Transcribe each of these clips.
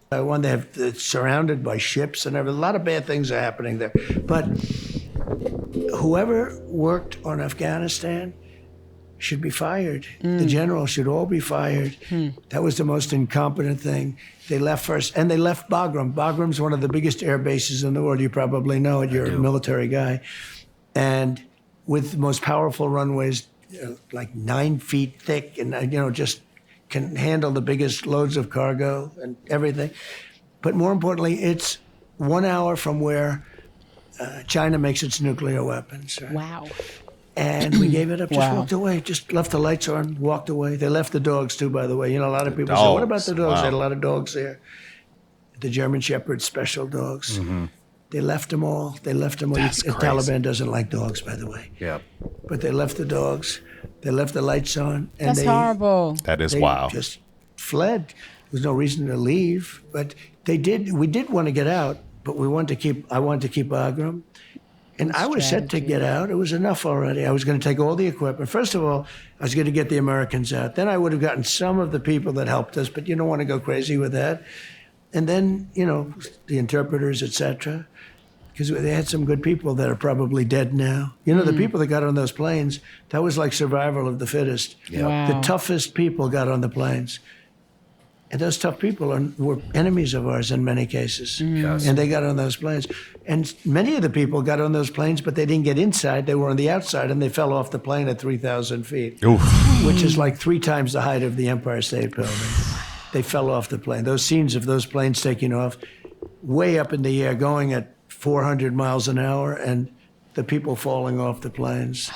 One, they're surrounded by ships and everything. A lot of bad things are happening there. But whoever worked on Afghanistan should be fired. The generals should all be fired. That was the most incompetent thing. They left first, and they left Bagram. Bagram's one of the biggest air bases in the world. You probably know it. You're a military guy. And with the most powerful runways, like 9 feet thick, and just can handle the biggest loads of cargo and everything. But more importantly, it's 1 hour from where China makes its nuclear weapons. Right? Wow. And we gave it up, just walked away, just left the lights on, walked away. They left the dogs too, by the way. A lot of people say, what about the dogs? They had a lot of dogs there. The German Shepherd special dogs. They left them all. The Taliban doesn't like dogs, by the way. Yeah. But they left the dogs. They left the lights on. And That's horrible. That is they wild. Just fled. There was no reason to leave. But we did want to get out, but I wanted to keep Bagram. And I was set to get out. It was enough already. I was going to take all the equipment. First of all, I was going to get the Americans out. Then I would have gotten some of the people that helped us, but you don't want to go crazy with that. And then, the interpreters, etc., because they had some good people that are probably dead now. The people that got on those planes, that was like survival of the fittest. Yeah. Wow. The toughest people got on the planes. And those tough people were enemies of ours in many cases. Yes. And they got on those planes. And many of the people got on those planes, but they didn't get inside. They were on the outside, and they fell off the plane at 3,000 feet, which is like 3 times the height of the Empire State Building. They fell off the plane. Those scenes of those planes taking off way up in the air, going at 400 miles an hour, and the people falling off the planes.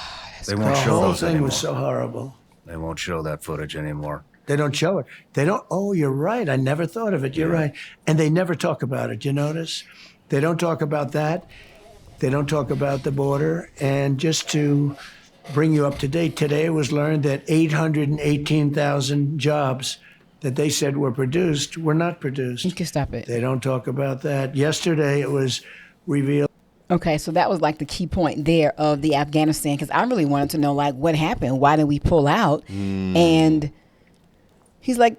They won't show The whole those thing anymore. was so horrible. They won't show that footage anymore. They don't show it. They don't. Oh, you're right. I never thought of it. You're right. And they never talk about it. You notice? They don't talk about that. They don't talk about the border. And just to bring you up to date, today it was learned that 818,000 jobs that they said were produced were not produced. You can stop it. They don't talk about that. Yesterday it was revealed. Okay, so that was like the key point there of the Afghanistan, because I really wanted to know, like, what happened? Why did we pull out? And he's like,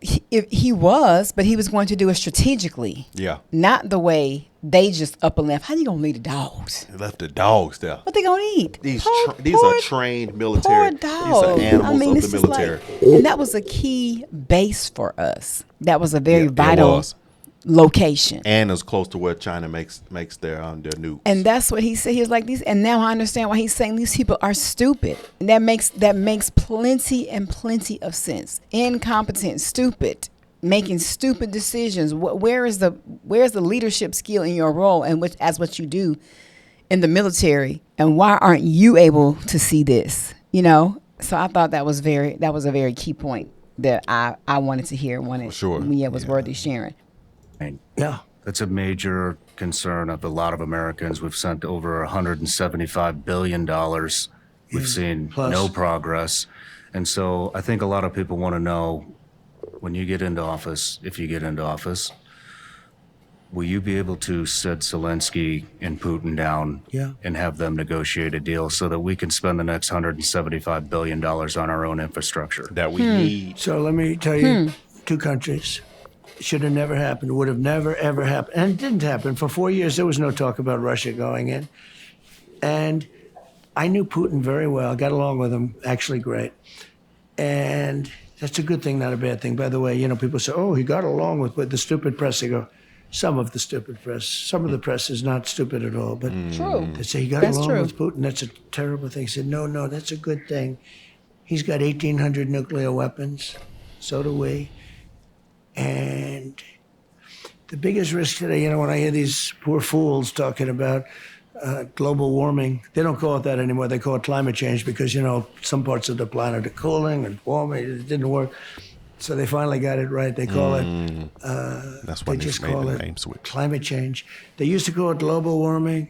he was going to do it strategically. Yeah. Not the way they just up and left. How you going to leave the dogs? They left the dogs there. What they going to eat? These are trained military. Poor dogs. These are animals of the military. And that was a key base for us. That was a very vital location. And it's close to where China makes their nukes. And that's what he said. He was like, these, and now I understand why he's saying these people are stupid. And that makes plenty of sense. Incompetent, stupid, making stupid decisions. Where is the leadership skill in your role, and what you do in the military? And why aren't you able to see this? So I thought that was a very key point that I wanted to hear. Was worthy sharing. Yeah. That's a major concern of a lot of Americans. We've sent over $175 billion. We've seen no progress. And so I think a lot of people want to know, when you get into office, if you get into office, will you be able to sit Zelensky and Putin down and have them negotiate a deal so that we can spend the next $175 billion on our own infrastructure? That we need. So let me tell you, 2 countries. Should have never happened, would have never, ever happened. And it didn't happen. For 4 years, there was no talk about Russia going in. And I knew Putin very well, got along with him, actually great. And that's a good thing, not a bad thing. By the way, people say, oh, he got along with the stupid press. They go, some of the stupid press. Some of the press is not stupid at all. But True. they say he got along with Putin. That's a terrible thing. He said, no, that's a good thing. He's got 1,800 nuclear weapons. So do we. And the biggest risk today, when I hear these poor fools talking about global warming, they don't call it that anymore. They call it climate change because, some parts of the planet are cooling and warming. It didn't work. So they finally got it right. They call it, That's why they just made call the it name switch. Climate change. They used to call it global warming.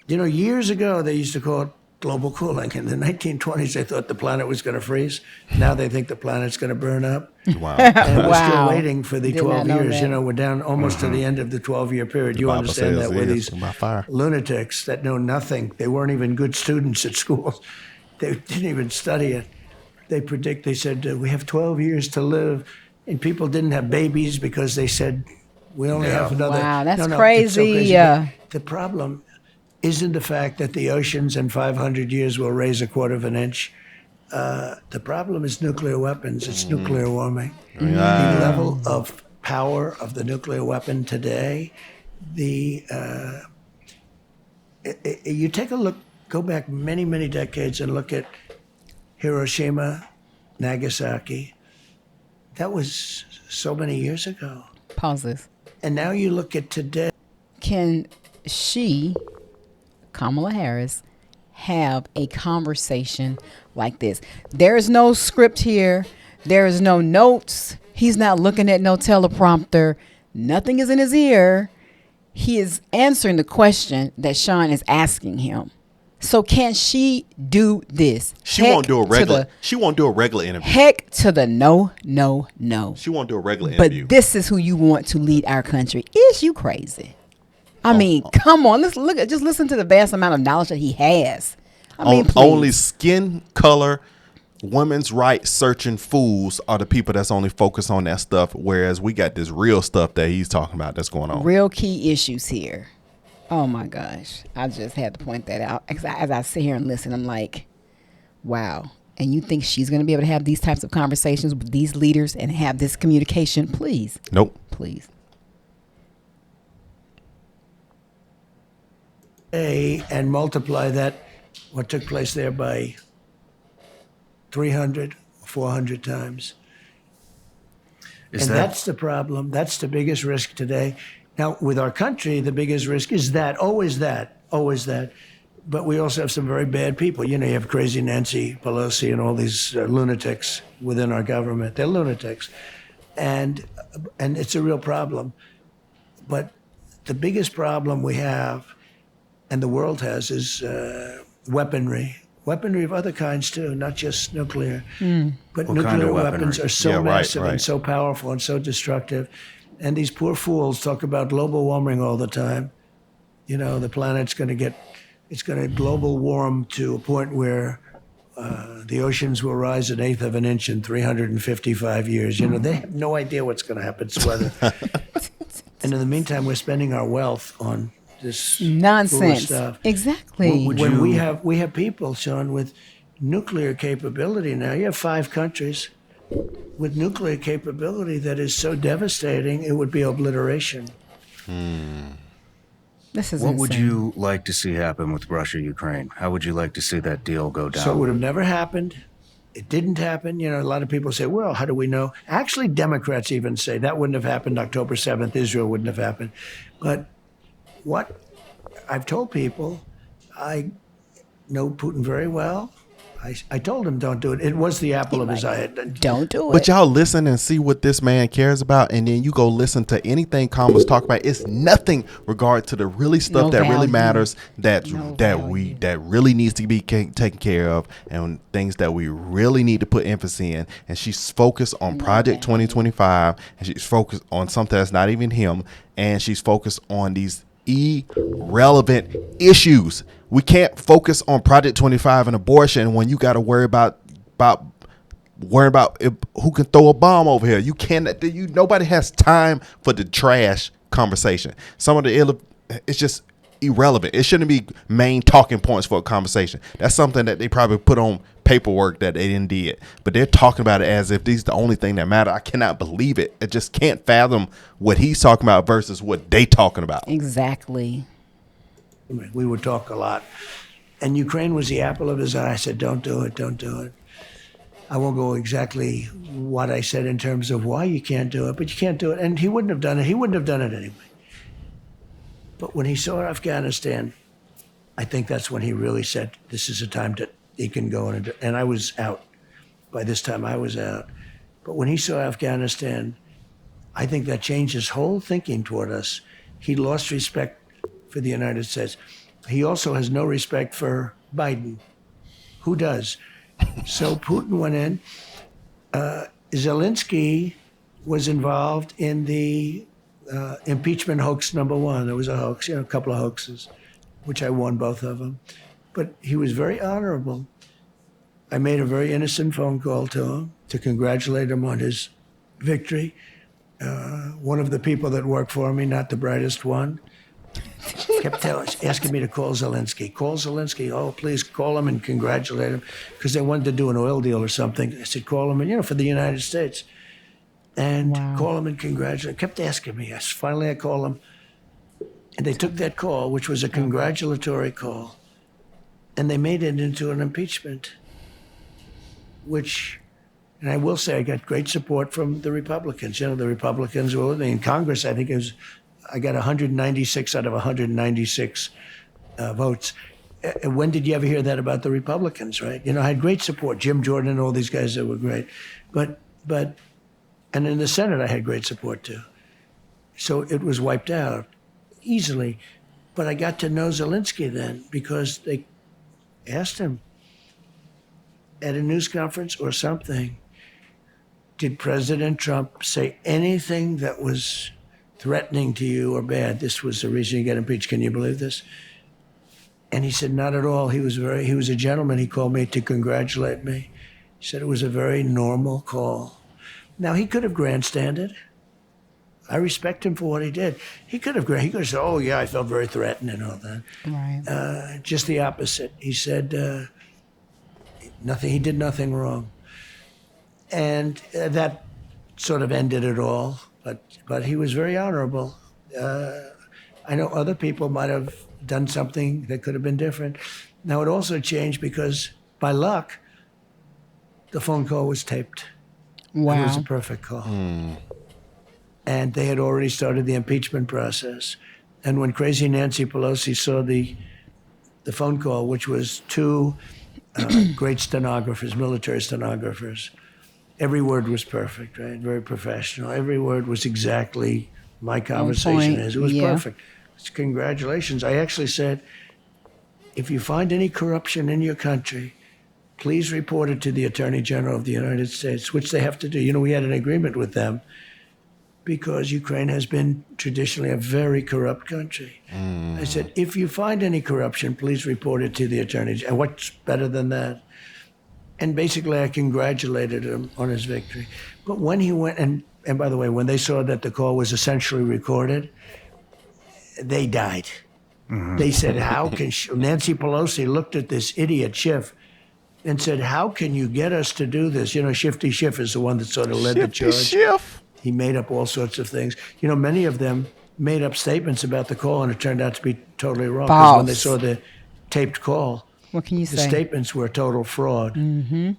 Years ago, they used to call it global cooling. In the 1920s, they thought the planet was going to freeze. Now they think the planet's going to burn up. Wow. And we're still waiting for the Did 12 not know years. that. We're down almost to the end of the 12-year period. You Bible understand says that with it these is by fire. lunatics that know nothing. They weren't even good students at school. They didn't even study it. They said, we have 12 years to live. and people didn't have babies because they said, we only have another. Wow, that's It's so crazy. But the problem isn't the fact that the oceans in 500 years will raise a quarter of an inch. The problem is nuclear weapons. It's nuclear warming. The level of power of the nuclear weapon today, you take a look, go back many, many decades and look at Hiroshima, Nagasaki. That was so many years ago. Pause this. And now you look at today. Can she, Kamala Harris, have a conversation like this? There is no script here. There is no notes. He's not looking at no teleprompter. Nothing is in his ear. He is answering the question that Sean is asking him. So can she do this? She won't do a regular. She won't do a regular interview. Heck to the no. She won't do a regular But interview. this is who you want to lead our country. Is you crazy? I mean, come on. Let's look at, just listen to the vast amount of knowledge that he has. I mean, please. Only skin color, women's rights searching fools are the people that's only focused on that stuff. Whereas we got this real stuff that he's talking about that's going on. Real key issues here. Oh my gosh. I just had to point that out. As I sit here and listen, I'm like, wow. And you think she's going to be able to have these types of conversations with these leaders and have this communication? Please. Nope. Please. And multiply that, what took place there, by 300, 400 times. That's the problem. That's the biggest risk today. Now, with our country, the biggest risk is always that. But we also have some very bad people. You know, you have crazy Nancy Pelosi and all these lunatics within our government. They're lunatics. And it's a real problem. But the biggest problem we have, and the world has, is weaponry. Weaponry of other kinds, too, not just nuclear. But What nuclear kind of weapons weaponry? are so Yeah, right, massive right. and so powerful and so destructive. And these poor fools talk about global warming all the time. You know, the planet's going to global warm to a point where the oceans will rise an eighth of an inch in 355 years. You know, they have no idea what's going to happen to weather. And in the meantime, we're spending our wealth on this Nonsense. foolish stuff. Exactly. When we have people, Sean, with nuclear capability now. You have 5 countries with nuclear capability that is so devastating, it would be obliteration. This is What insane. would you like to see happen with Russia, Ukraine? How would you like to see that deal go down? So it would have never happened. It didn't happen. You know, a lot of people say, well, how do we know? Actually, Democrats even say that wouldn't have happened. October 7th, Israel wouldn't have happened. But what I've told people, I know Putin very well. I told him don't do it. It was the apple of his eye. Don't do it. But y'all listen and see what this man cares about, and then you go listen to anything Kamala's talk about. It's nothing regard to the really stuff No that really value. matters, that No that value. that really needs to be taken care of, and things that we really need to put emphasis in. And she's focused on Project 2025, and she's focused on something that's not even him, and she's focused on these irrelevant issues. We can't focus on Project 25 and abortion when you got to worry about who can throw a bomb over here. You can't. Nobody has time for the trash conversation. Some of the it's just irrelevant. It shouldn't be main talking points for a conversation. That's something that they probably put on paperwork that they didn't did, but they're talking about it as if these the only thing that matter. I cannot believe it. I just can't fathom what he's talking about versus what they talking about. Exactly. We would talk a lot. And Ukraine was the apple of his eye. I said, don't do it, don't do it. I won't go exactly what I said in terms of why you can't do it, but you can't do it. And he wouldn't have done it. He wouldn't have done it anyway. But when he saw Afghanistan, I think that's when he really said, this is a time that he can go. And I was out. By this time, I was out. But when he saw Afghanistan, I think that changed his whole thinking toward us. He lost respect for the United States. He also has no respect for Biden. Who does? So Putin went in. Zelensky was involved in the impeachment hoax #1. There was a hoax, a couple of hoaxes, which I won both of them. But he was very honorable. I made a very innocent phone call to him to congratulate him on his victory. One of the people that worked for me, not the brightest one, kept asking me to call Zelensky. Call Zelensky. Oh, please call him and congratulate him, because they wanted to do an oil deal or something. I said, call him, and for the United States. And call him and congratulate him. Kept asking me. Finally, I called him. And they took that call, which was a congratulatory call, and they made it into an impeachment, which, and I will say I got great support from the Republicans. The Republicans were with me in Congress. I think I got 196 out of 196 votes. When did you ever hear that about the Republicans, right? I had great support. Jim Jordan and all these guys that were great. But and in the Senate, I had great support too. So it was wiped out easily. But I got to know Zelensky then because they asked him at a news conference or something, did President Trump say anything that was threatening to you or bad? This was the reason you got impeached. Can you believe this? And he said, not at all. He was a gentleman. He called me to congratulate me. He said it was a very normal call. Now, he could have grandstanded. I respect him for what he did. He could have said, oh, yeah, I felt very threatened and all that. Right. Just the opposite. He said nothing. He did nothing wrong. And that sort of ended it all. But he was very honorable. I know other people might have done something that could have been different. Now, it also changed because, by luck, the phone call was taped. Wow. It was a perfect call. And they had already started the impeachment process. And when crazy Nancy Pelosi saw the phone call, which was two great stenographers, military stenographers, every word was perfect, right? Very professional. Every word was exactly my conversation is. It was perfect. Congratulations. I actually said, if you find any corruption in your country, please report it to the Attorney General of the United States, which they have to do. We had an agreement with them because Ukraine has been traditionally a very corrupt country. I said, if you find any corruption, please report it to the Attorney General. And what's better than that? And basically, I congratulated him on his victory. But when he went, and by the way, when they saw that the call was essentially recorded, they died. They said, how can Nancy Pelosi looked at this idiot Schiff and said, how can you get us to do this? Shifty Schiff is the one that sort of led the charge. Schiff. He made up all sorts of things. Many of them made up statements about the call, and it turned out to be totally wrong. Because when they saw the taped call, what can you the say? statements were total fraud.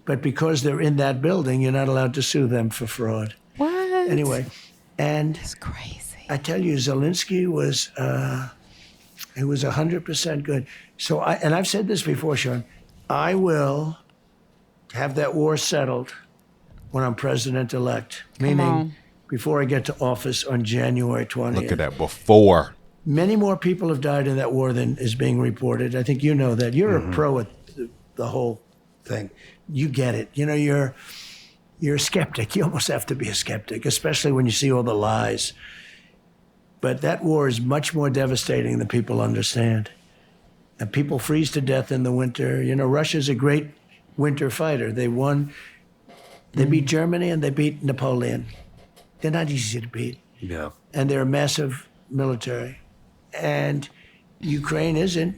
But because they're in that building, you're not allowed to sue them for fraud. What? Anyway, and That's crazy. I tell you, Zelensky was, he was 100% good. So and I've said this before, Sean, I will have that war settled when I'm president-elect, meaning before I get to office on January 20th. Look at that, before. Many more people have died in that war than is being reported. I think you know that. You're a pro at the whole thing. You get it. You're a skeptic. You almost have to be a skeptic, especially when you see all the lies. But that war is much more devastating than people understand. And people freeze to death in the winter. Russia's a great winter fighter. They won. They beat Germany and they beat Napoleon. They're not easy to beat. Yeah. And they're a massive military. And Ukraine isn't.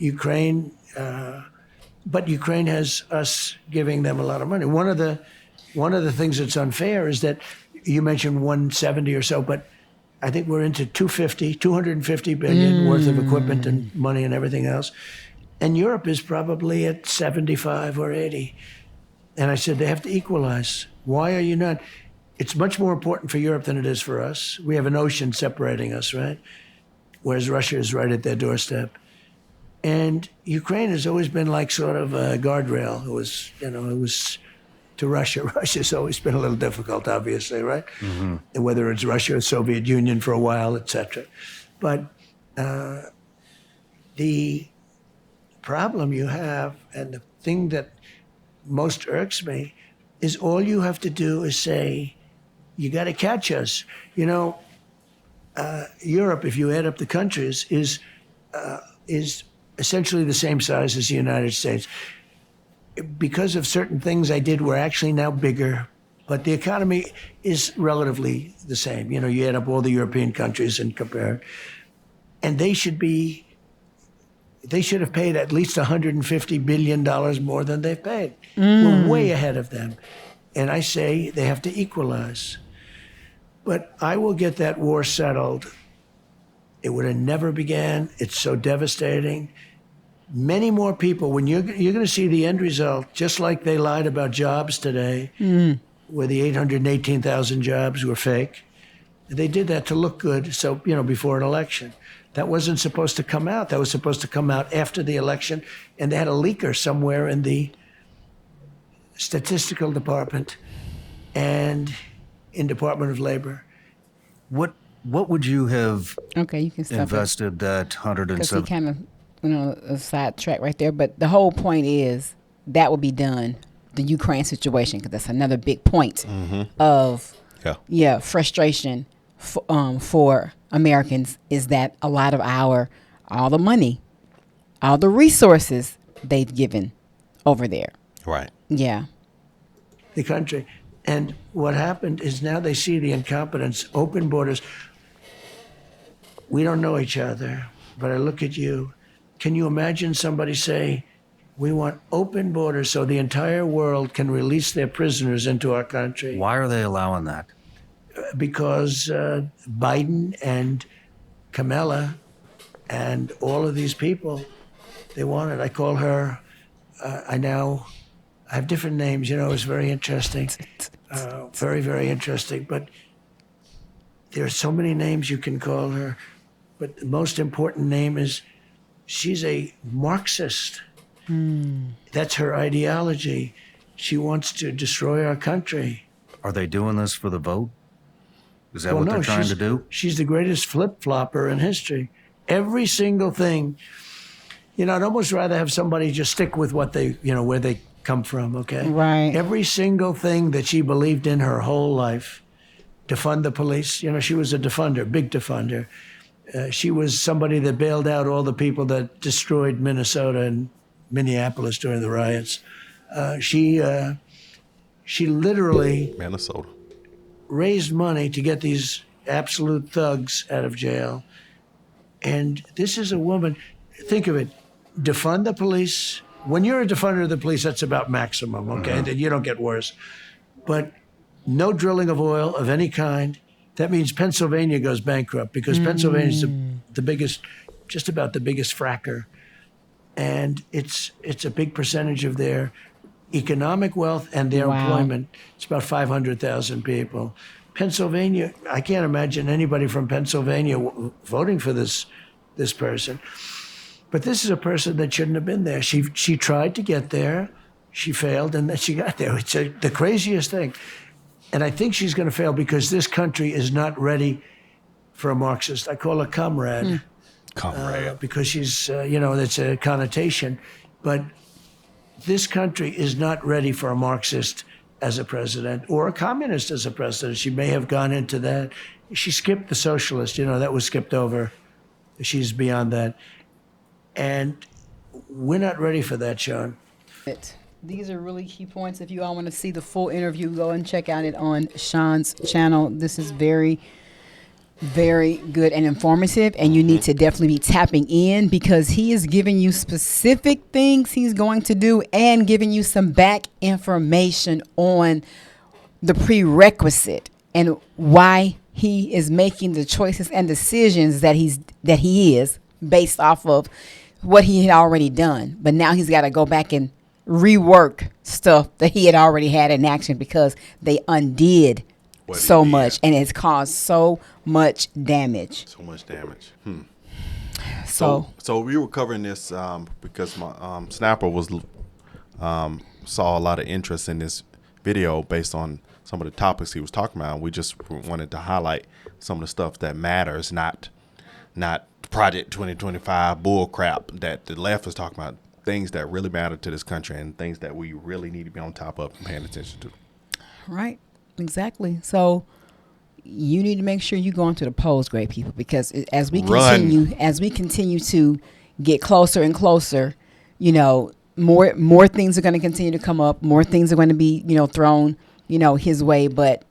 But Ukraine has us giving them a lot of money. One of the things that's unfair is that you mentioned 170 or so, but I think we're into 250 billion worth of equipment and money and everything else. And Europe is probably at 75 or 80. And I said, they have to equalize. Why are you not? It's much more important for Europe than it is for us. We have an ocean separating us, right? Whereas Russia is right at their doorstep. And Ukraine has always been like sort of a guardrail. It was to Russia. Russia's always been a little difficult, obviously, right? And whether it's Russia or Soviet Union for a while, etc. But the problem you have, and the thing that most irks me, is all you have to do is say, you got to catch us. Europe, if you add up the countries, is essentially the same size as the United States. Because of certain things I did, we're actually now bigger But the economy is relatively the same. You know, you add up all the European countries and compare, and they should have paid at least $150 billion more than they've paid. We're way ahead of them. And I say they have to equalize. But I will get that war settled. It would have never began. It's so devastating. Many more people, when you're going to see the end result, just like they lied about jobs today, where the 818,000 jobs were fake. They did that to look good, so, you know, before an election. That wasn't supposed to come out. That was supposed to come out after the election, and they had a leaker somewhere in the statistical department and in Department of Labor. What would you have Okay, you can stop invested that because he 107? kind of went on a sidetrack right there. But the whole point is that will be done. The Ukraine situation, because that's another big point of frustration for Americans, is that a lot of all the money, all the resources they've given over there. Right. Yeah. The country. And what happened is now they see the incompetence, open borders. We don't know each other, but I look at you. Can you imagine somebody say, we want open borders so the entire world can release their prisoners into our country? Why are they allowing that? Because Biden and Kamala and all of these people, they want it. I call her, I have different names, you know, it's very interesting. Very, very interesting. But there are so many names you can call her. But the most important name is she's a Marxist. That's her ideology. She wants to destroy our country. Are they doing this for the vote? Is that what they're trying to do? She's the greatest flip-flopper in history. Every single thing. You know, I'd almost rather have somebody just stick with what they, you know, where they come from, okay? Right. Every single thing that she believed in her whole life. Defund the police. You know, she was a defunder, big defunder. She was somebody that bailed out all the people that destroyed Minnesota and Minneapolis during the riots. She literally Minnesota raised money to get these absolute thugs out of jail. And this is a woman, think of it, defund the police. When you're a defender of the police, that's about maximum, okay? Then you don't get worse. But no drilling of oil of any kind. That means Pennsylvania goes bankrupt because Pennsylvania's the biggest, just about the biggest fracker. And it's a big percentage of their economic wealth and their employment. It's about 500,000 people. Pennsylvania, I can't imagine anybody from Pennsylvania voting for this person. But this is a person that shouldn't have been there. She tried to get there. She failed, and then she got there. It's the craziest thing. And I think she's going to fail because this country is not ready for a Marxist. I call her comrade. Because she's, you know, that's a connotation. But this country is not ready for a Marxist as a president or a communist as a president. She may have gone into that. She skipped the socialist, you know, that was skipped over. She's beyond that. And we're not ready for that, Sean. These are really key points. If you all want to see the full interview, go and check out it on Sean's channel. This is very, very good and informative, and you need to definitely be tapping in because he is giving you specific things he's going to do and giving you some back information on the prerequisite and why he is making the choices and decisions that he is based off of what he had already done. But now he's got to go back and rework stuff that he had already had in action because they undid so much and it's caused so much damage. So we were covering this because my Snapper was saw a lot of interest in this video based on some of the topics he was talking about. We just wanted to highlight some of the stuff that matters, not Project 2025 bull crap that the left is talking about. Things that really matter to this country and things that we really need to be on top of and paying attention to. Right. Exactly. So you need to make sure you go into the polls, great people, because as we continue to get closer and closer, you know, more things are going to continue to come up. More things are going to be, you know, thrown his way, but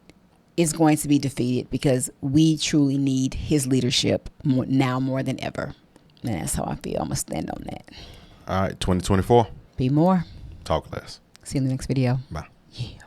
it's going to be defeated because we truly need his leadership now more than ever. And that's how I feel. I'm going to stand on that. All right, 2024. Be more. Talk less. See you in the next video. Bye. Yeah.